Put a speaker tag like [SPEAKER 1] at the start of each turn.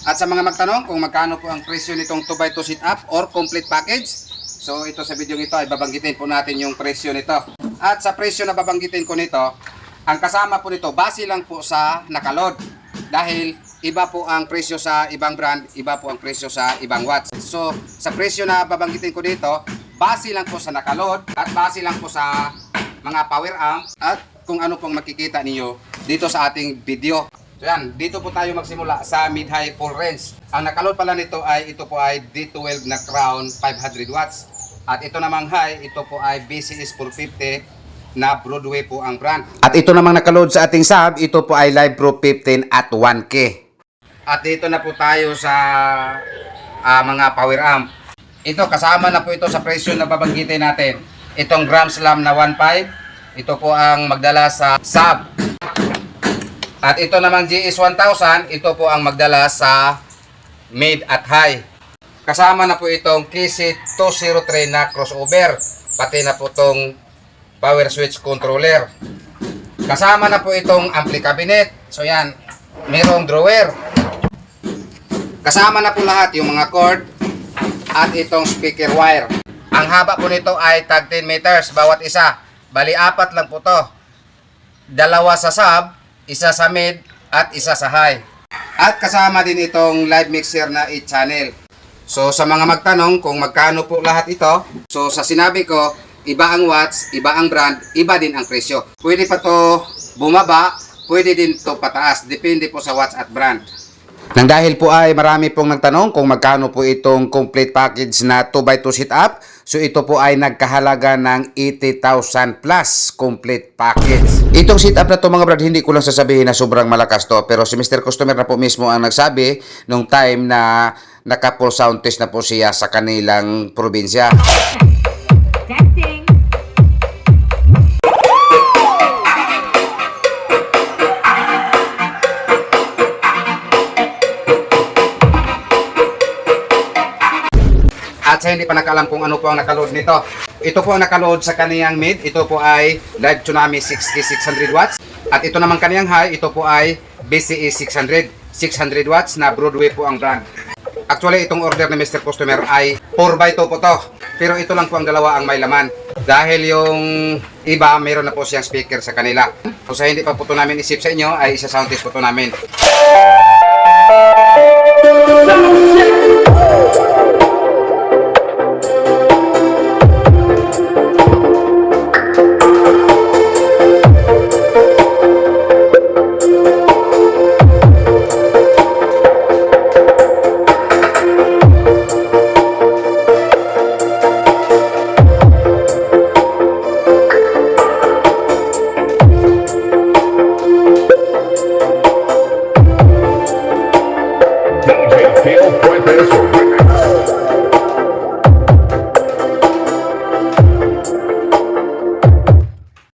[SPEAKER 1] At sa mga magtanong kung magkano po ang presyo nitong 2x2 sit-up or complete package, so ito sa video ito ay babanggitin po natin yung presyo nito. At sa presyo na babanggitin ko nito, ang kasama po nito, base lang po sa nakaload. Dahil iba po ang presyo sa ibang brand, iba po ang presyo sa ibang watts. So sa presyo na babanggitin ko dito, base lang po sa nakaload at base lang po sa mga power amp at kung ano pong makikita niyo dito sa ating video. So yan, dito po tayo magsimula sa mid-high full range. Ang nakaload pala nito ay ito po ay D12 na Crown 500 watts. At ito namang high, ito po ay BCS 450 na Broadway po ang brand. At ito namang nakaload sa ating sub, ito po ay Live Pro 15 at 1K. At dito na po tayo sa mga power amp. Ito kasama na po ito sa presyo na babanggitin natin. Itong Gram Slam na 1.5, ito po ang magdala sa sub. At ito namang GS1000, ito po ang magdala sa mid at high. Kasama na po itong KC203 na crossover, pati na po itong power switch controller. Kasama na po itong ampli cabinet. So yan, mayroong drawer. Kasama na po lahat yung mga cord at itong speaker wire. Ang haba po nito ay tag 10 meters bawat isa. Bali, 4 lang po to. 2 sa sub, isa sa mid, at isa sa high. At kasama din itong live mixer na 8 channel. So sa mga magtanong kung magkano po lahat ito, so sa sinabi ko, iba ang watts, iba ang brand, iba din ang presyo. Pwede pa to bumaba, pwede din to pataas, depende po sa watts at brand. Nang dahil po ay marami pong nagtanong kung magkano po itong complete package na 2x2 sit-up, so ito po ay nagkahalaga ng 80,000 plus complete package. Itong sit-up na to mga brad, hindi ko lang sasabihin na sobrang malakas to, pero si Mr. Customer na po mismo ang nagsabi nung time na naka-full sound test na po siya sa kanilang probinsya.
[SPEAKER 2] Testing.
[SPEAKER 1] At sa hindi pa nakaalam kung ano po ang nakaload nito, ito po ang nakaload sa kaniyang mid, ito po ay Live Tsunami 6K 600 watts. At ito naman kaniyang high, ito po ay BCE 600 watts na Broadway po ang brand. Actually, itong order ni Mr. Customer ay 4x2 po to. Pero ito lang po ang dalawa ang may laman. Dahil yung iba, mayroon na po siyang speaker sa kanila. So sa hindi pa po ito namin isip sa inyo, ay isa sound test po ito namin.